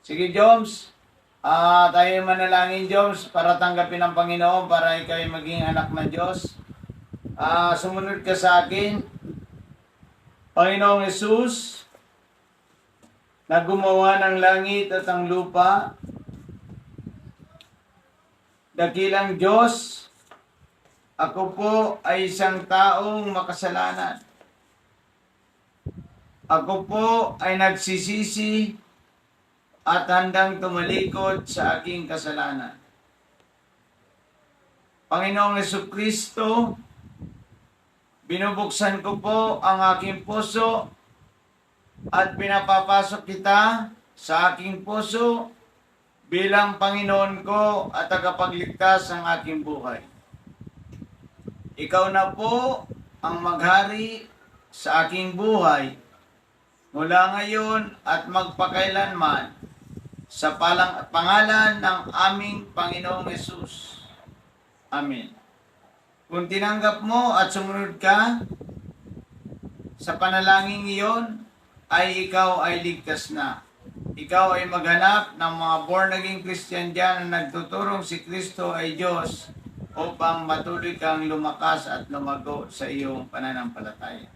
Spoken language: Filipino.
Sige, Joms. Tayo manalangin, Joms, para tanggapin ng Panginoon, para ikaw ay maging anak ng Diyos. Sumunod ka sa akin. Panginoong Jesus, na gumawa ng langit at ang lupa, dakilang Diyos, ako po ay isang taong makasalanan. Ako po ay nagsisisi at handang tumalikod sa aking kasalanan. Panginoong Jesucristo, binubuksan ko po ang aking puso at pinapapasok kita sa aking puso bilang Panginoon ko at tagapagligtas ng aking buhay. Ikaw na po ang maghari sa aking buhay mula ngayon at magpakailanman sa pangalan ng aming Panginoong Hesus. Amen. Kung tinanggap mo at sumunod ka sa panalangin iyon, ay ikaw ay ligtas na. Ikaw ay maghanap ng mga born-again Christian dyan na nagtuturong si Kristo ay Diyos upang matuloy kang lumakas at lumago sa iyong pananampalataya.